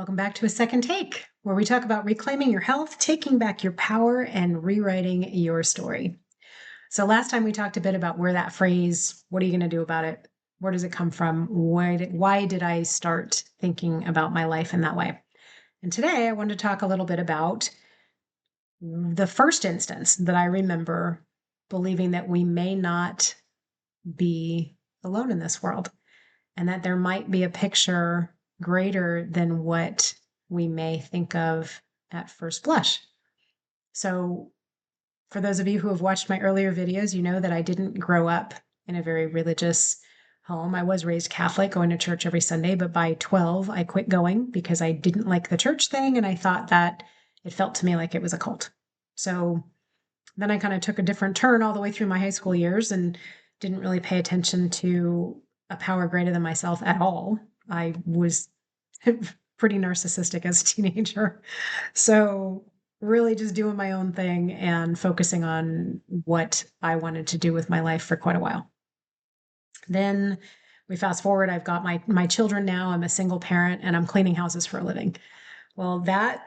Welcome back to a second take, where we talk about reclaiming your health, taking back your power, and rewriting your story. So, last time we talked a bit about where that phrase, what are you going to do about it? Where does it come from? Why did I start thinking about my life in that way? And today I want to talk a little bit about the first instance that I remember believing that we may not be alone in this world and that there might be a picture greater than what we may think of at first blush. So, for those of you who have watched my earlier videos, you know that I didn't grow up in a very religious home. I was raised Catholic, going to church every Sunday, but by 12, I quit going because I didn't like the church thing and I thought that it felt to me like it was a cult. So, then I kind of took a different turn all the way through my high school years and didn't really pay attention to a power greater than myself at all. I was pretty narcissistic as a teenager. So, really just doing my own thing and focusing on what I wanted to do with my life for quite a while. Then we fast forward, I've got my children now. I'm a single parent and I'm cleaning houses for a living. Well, that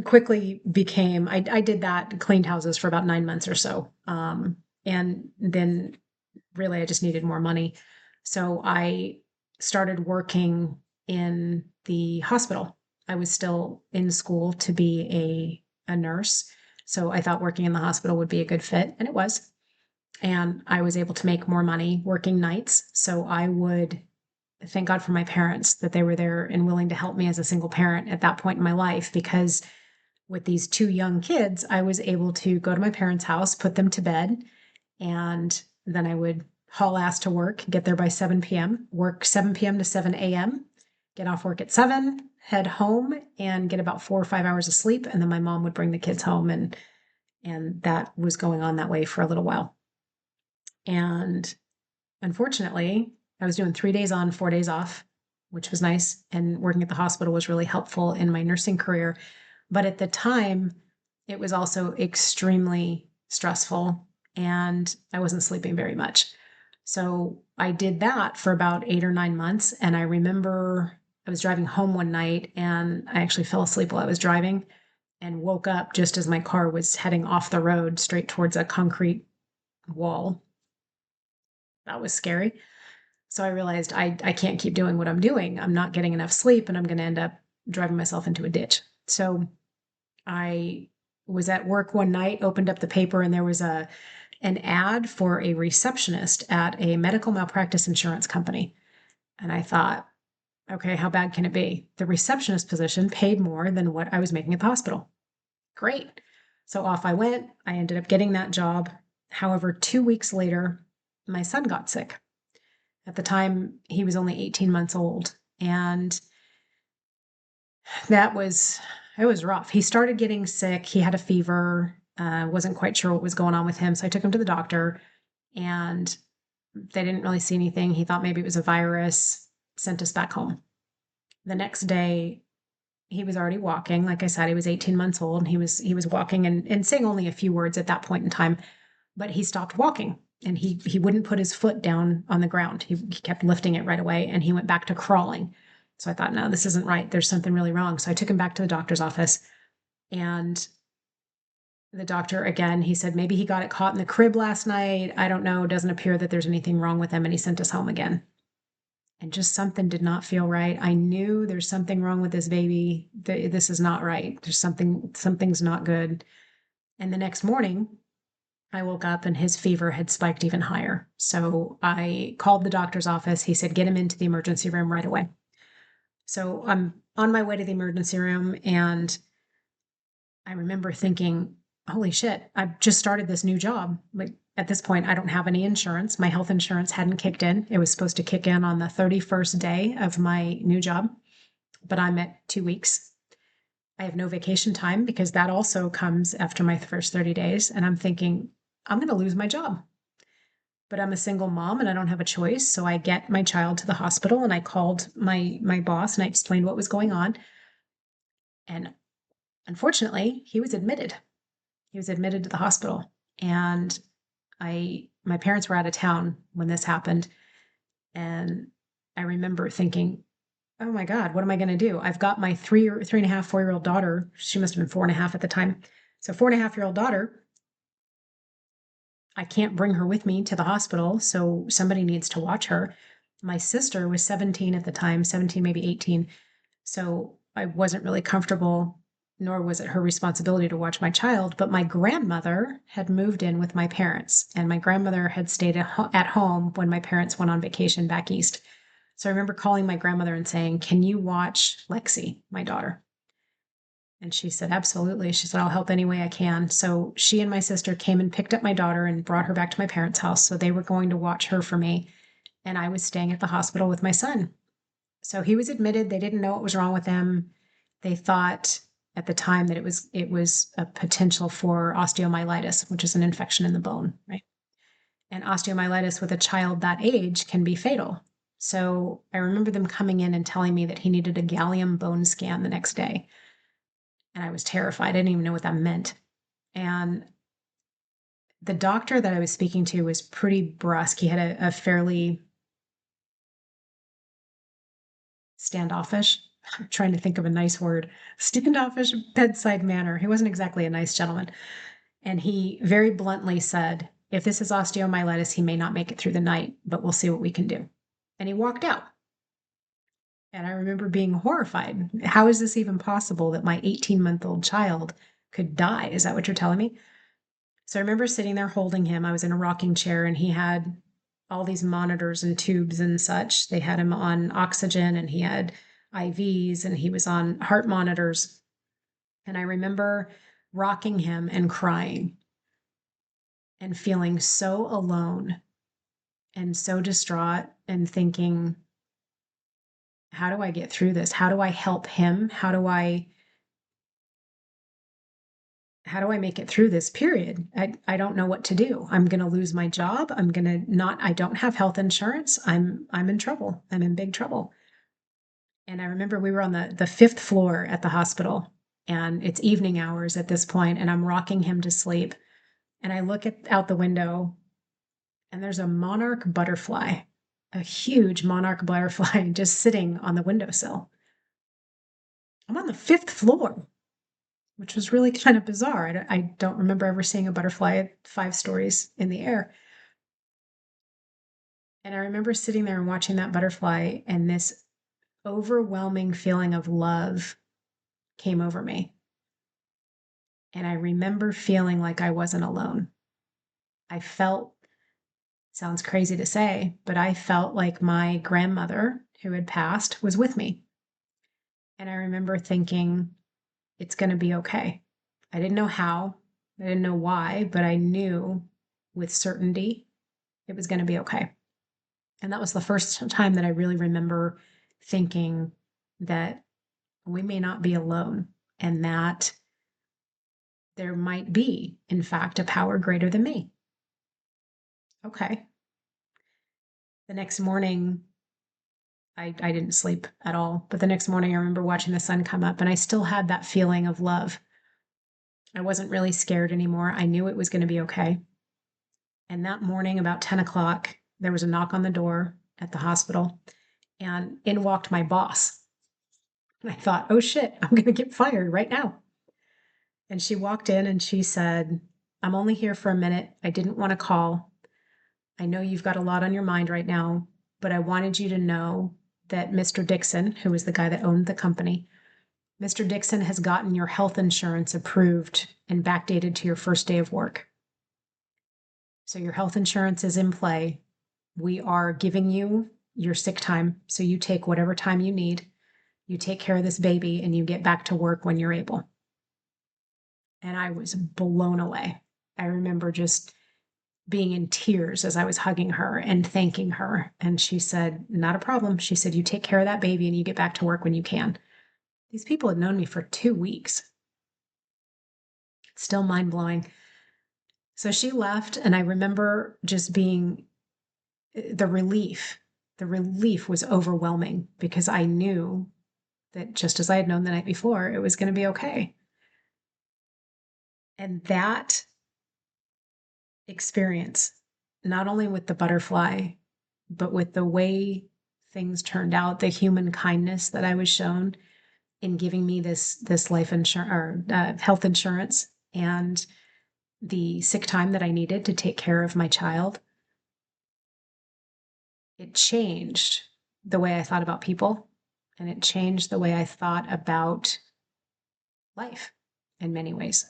quickly became I did that, cleaned houses for about 9 months or so. And then really I just needed more money. So I started working in the hospital. I was still in school to be a nurse. So I thought working in the hospital would be a good fit, and it was. And I was able to make more money working nights. So I would thank God for my parents that they were there and willing to help me as a single parent at that point in my life, because with these two young kids, I was able to go to my parents' house, put them to bed, and then I would haul ass to work, get there by 7 p.m., work 7 p.m. to 7 a.m., get off work at 7, head home, and get about 4 or 5 hours of sleep. And then my mom would bring the kids home, and that was going on that way for a little while. And unfortunately, I was doing 3 days on, 4 days off, which was nice. And working at the hospital was really helpful in my nursing career. But at the time, it was also extremely stressful and I wasn't sleeping very much. So I did that for about 8 or 9 months. And I remember I was driving home one night and I actually fell asleep while I was driving and woke up just as my car was heading off the road straight towards a concrete wall. That was scary. So I realized I can't keep doing what I'm doing. I'm not getting enough sleep and I'm going to end up driving myself into a ditch. So I was at work one night, opened up the paper, and there was an ad for a receptionist at a medical malpractice insurance company. And I thought, okay, how bad can it be? The receptionist position paid more than what I was making at the hospital. Great. So off I went. I ended up getting that job. However, 2 weeks later, my son got sick. At the time, he was only 18 months old. And that was it was rough. He started getting sick. He had a fever. Wasn't quite sure what was going on with him. So I took him to the doctor and they didn't really see anything. He thought maybe it was a virus, sent us back home. The next day, he was already walking. Like I said, he was 18 months old and he was walking and saying only a few words at that point in time, but he stopped walking and he wouldn't put his foot down on the ground. He kept lifting it right away and he went back to crawling. So I thought, no, this isn't right. There's something really wrong. So I took him back to the doctor's office and the doctor, again, he said maybe he got it caught in the crib last night. I don't know. It doesn't appear that there's anything wrong with him. And he sent us home again. And just something did not feel right. I knew there's something wrong with this baby. This is not right. Something's not good. And the next morning, I woke up and his fever had spiked even higher. So I called the doctor's office. He said, get him into the emergency room right away. So I'm on my way to the emergency room and I remember thinking, holy shit, I've just started this new job. Like at this point, I don't have any insurance. My health insurance hadn't kicked in. It was supposed to kick in on the 31st day of my new job, but I'm at 2 weeks. I have no vacation time because that also comes after my first 30 days. And I'm thinking, I'm going to lose my job. But I'm a single mom and I don't have a choice. So I get my child to the hospital and I called my boss and I explained what was going on. And unfortunately, he was admitted. He was admitted to the hospital. And my parents were out of town when this happened. And I remember thinking, oh my God, what am I going to do? I've got my 3.5, 4-year old daughter. She must have been 4.5 at the time. So 4.5-year-old daughter, I can't bring her with me to the hospital. So somebody needs to watch her. My sister was 17 at the time, 17, maybe 18. So I wasn't really comfortable, nor was it her responsibility to watch my child. But my grandmother had moved in with my parents, and my grandmother had stayed at home when my parents went on vacation back east. So I remember calling my grandmother and saying, "Can you watch Lexi, my daughter?" And she said, "Absolutely." She said, "I'll help any way I can." So she and my sister came and picked up my daughter and brought her back to my parents' house. So they were going to watch her for me. And I was staying at the hospital with my son. So he was admitted. They didn't know what was wrong with him. They thought at the time that it was a potential for osteomyelitis, which is an infection in the bone, right? And osteomyelitis with a child that age can be fatal. So I remember them coming in and telling me that he needed a gallium bone scan the next day. And I was terrified. I didn't even know what that meant. And the doctor that I was speaking to was pretty brusque. He had a fairly standoffish, I'm trying to think of a nice word, standoffish bedside manner. He wasn't exactly a nice gentleman. And he very bluntly said, "If this is osteomyelitis, he may not make it through the night, but we'll see what we can do." And he walked out. And I remember being horrified. How is this even possible that my 18-month-old child could die? Is that what you're telling me? So I remember sitting there holding him. I was in a rocking chair and he had all these monitors and tubes and such. They had him on oxygen and he had IVs and he was on heart monitors. And I remember rocking him and crying and feeling so alone and so distraught and thinking, how do I get through this? How do I help him? How do I make it through this period? I don't know what to do. I'm going to lose my job. I don't have health insurance. I'm in trouble. I'm in big trouble. And I remember we were on the fifth floor at the hospital and it's evening hours at this point, and I'm rocking him to sleep. And I look out the window and there's a monarch butterfly, a huge monarch butterfly just sitting on the windowsill. I'm on the fifth floor, which was really kind of bizarre. I don't remember ever seeing a butterfly at 5 stories in the air. And I remember sitting there and watching that butterfly, and this overwhelming feeling of love came over me. And I remember feeling like I wasn't alone. I felt, sounds crazy to say, but I felt like my grandmother who had passed was with me. And I remember thinking, it's going to be okay. I didn't know how, I didn't know why, but I knew with certainty it was going to be okay. And that was the first time that I really remember thinking that we may not be alone and that there might be, in fact, a power greater than me. Okay. The next morning, I didn't sleep at all. But the next morning, I remember watching the sun come up and I still had that feeling of love. I wasn't really scared anymore. I knew it was going to be okay. And that morning, about 10 o'clock, there was a knock on the door at the hospital and in walked my boss. And I thought, oh shit, I'm going to get fired right now. And she walked in and she said, "I'm only here for a minute. I didn't want to call. I know you've got a lot on your mind right now, but I wanted you to know that Mr. Dixon, who was the guy that owned the company, Mr. Dixon has gotten your health insurance approved and backdated to your first day of work. So your health insurance is in play. We are giving you your sick time. So you take whatever time you need. You take care of this baby and you get back to work when you're able." And I was blown away. I remember just being in tears as I was hugging her and thanking her. And she said, "Not a problem." She said, "You take care of that baby and you get back to work when you can." These people had known me for 2 weeks. Still mind blowing. So she left, and I remember just being the relief. The relief was overwhelming because I knew that just as I had known the night before, it was going to be okay. And that experience, not only with the butterfly, but with the way things turned out, the human kindness that I was shown in giving me this life insurance or health insurance, and the sick time that I needed to take care of my child. It changed the way I thought about people, and it changed the way I thought about life in many ways.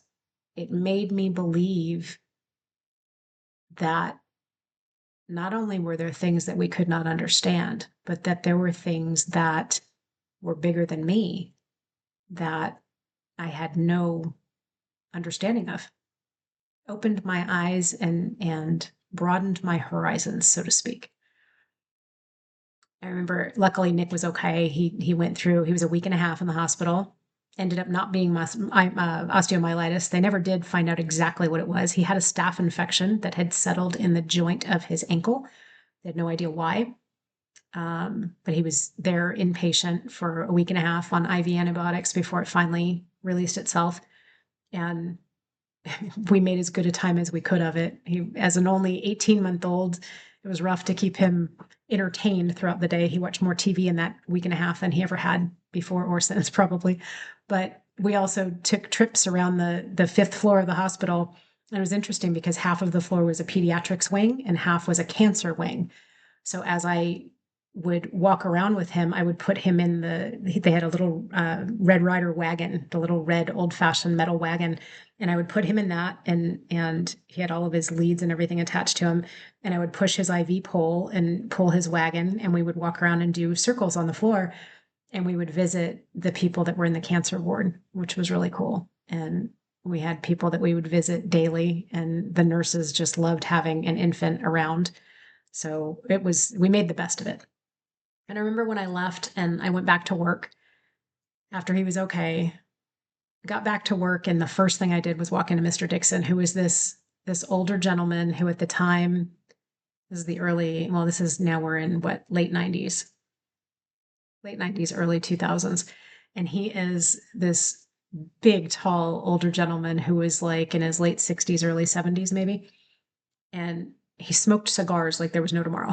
It made me believe that not only were there things that we could not understand, but that there were things that were bigger than me that I had no understanding of. Opened my eyes and broadened my horizons, so to speak. I remember, luckily, Nick was okay. He went through, he was a week and a half in the hospital, ended up not being osteomyelitis. They never did find out exactly what it was. He had a staph infection that had settled in the joint of his ankle. They had no idea why. But he was there inpatient for a week and a half on IV antibiotics before it finally released itself. And we made as good a time as we could of it. He, as an only 18-month-old, it was rough to keep him entertained throughout the day. He watched more TV in that week and a half than he ever had before or since, probably. But we also took trips around the fifth floor of the hospital. And it was interesting because half of the floor was a pediatrics wing and half was a cancer wing. So as I would walk around with him, I would put him in they had a little Red Ryder wagon, the little red old fashioned metal wagon. And I would put him in that, and he had all of his leads and everything attached to him. And I would push his IV pole and pull his wagon, and we would walk around and do circles on the floor. And we would visit the people that were in the cancer ward, which was really cool. And we had people that we would visit daily, and the nurses just loved having an infant around. So we made the best of it. And I remember when I left and I went back to work after he was okay, I got back to work, and the first thing I did was walk into Mr. Dixon, who was this older gentleman who at the time, this is this is now we're in late 90s, early 2000s. And he is this big, tall, older gentleman who was like in his late 60s, early 70s, maybe. And he smoked cigars like there was no tomorrow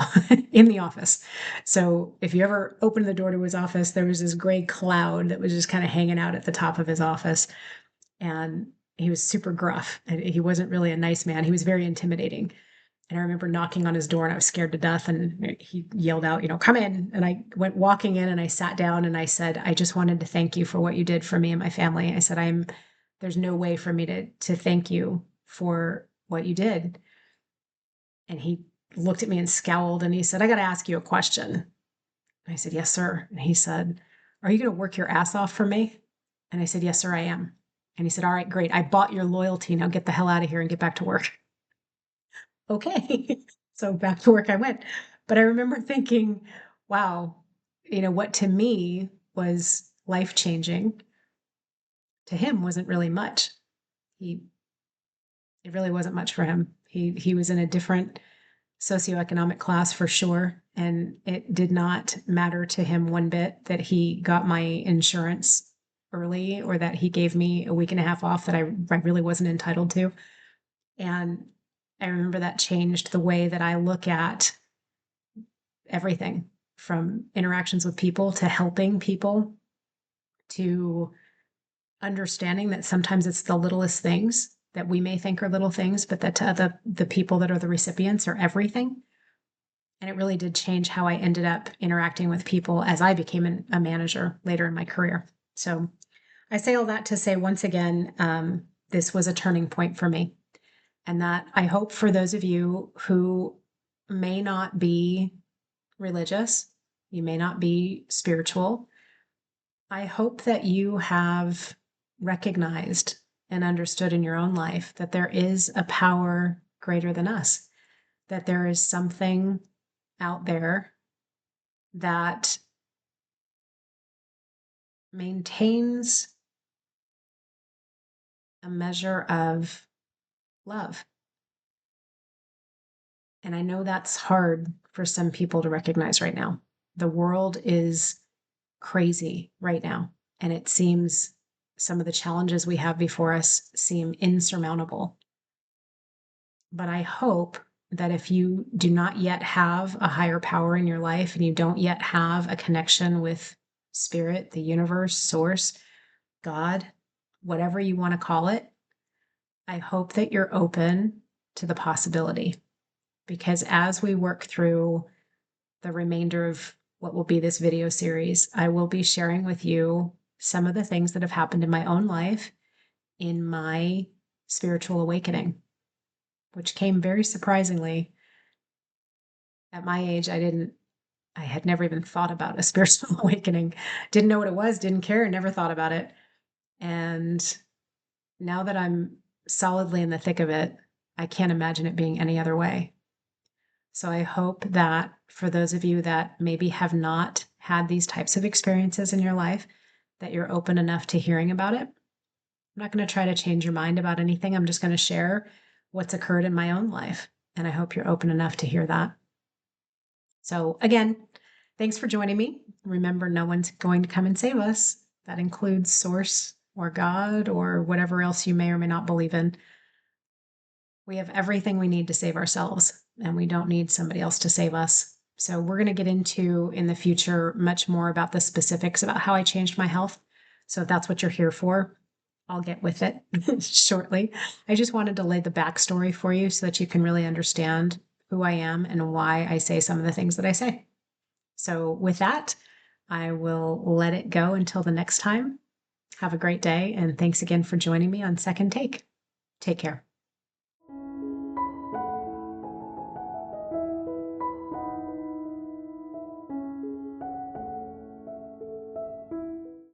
in the office. So if you ever opened the door to his office, there was this gray cloud that was just kind of hanging out at the top of his office. And he was super gruff. And he wasn't really a nice man. He was very intimidating. And I remember knocking on his door, and I was scared to death. And he yelled out, come in. And I went walking in, and I sat down, and I said, I just wanted to thank you for what you did for me and my family. I said, there's no way for me to thank you for what you did. And he looked at me and scowled, and he said, I got to ask you a question. And I said, yes, sir. And he said, are you going to work your ass off for me? And I said, yes, sir, I am. And he said, all right, great. I bought your loyalty. Now get the hell out of here and get back to work. Okay. So back to work I went. But I remember thinking, wow, what to me was life-changing, to him wasn't really much. It really wasn't much for him. He was in a different socioeconomic class for sure. And it did not matter to him one bit that he got my insurance early, or that he gave me a week and a half off that I really wasn't entitled to. And I remember that changed the way that I look at everything, from interactions with people to helping people to understanding that sometimes it's the littlest things that we may think are little things, but that to the people that are the recipients are everything. And it really did change how I ended up interacting with people as I became a manager later in my career. So I say all that to say, once again, this was a turning point for me. And that I hope for those of you who may not be religious, you may not be spiritual, I hope that you have recognized and understood in your own life that there is a power greater than us, that there is something out there that maintains a measure of love. And I know that's hard for some people to recognize right now. The world is crazy right now, and it seems some of the challenges we have before us seem insurmountable. But I hope that if you do not yet have a higher power in your life and you don't yet have a connection with spirit, the universe, source, God, whatever you want to call it, I hope that you're open to the possibility. Because as we work through the remainder of what will be this video series, I will be sharing with you some of the things that have happened in my own life in my spiritual awakening, which came very surprisingly. At my age, I had never even thought about a spiritual awakening. Didn't know what it was, didn't care, never thought about it. And now that I'm solidly in the thick of it, I can't imagine it being any other way. So I hope that for those of you that maybe have not had these types of experiences in your life, that you're open enough to hearing about it. I'm not going to try to change your mind about anything. I'm just going to share what's occurred in my own life. And I hope you're open enough to hear that. So again, thanks for joining me. Remember, no one's going to come and save us. That includes source or God or whatever else you may or may not believe in. We have everything we need to save ourselves, and we don't need somebody else to save us. So we're going to get into in the future much more about the specifics about how I changed my health. So if that's what you're here for, I'll get with it shortly. I just wanted to lay the backstory for you so that you can really understand who I am and why I say some of the things that I say. So with that, I will let it go until the next time. Have a great day, and thanks again for joining me on Second Take. Take care.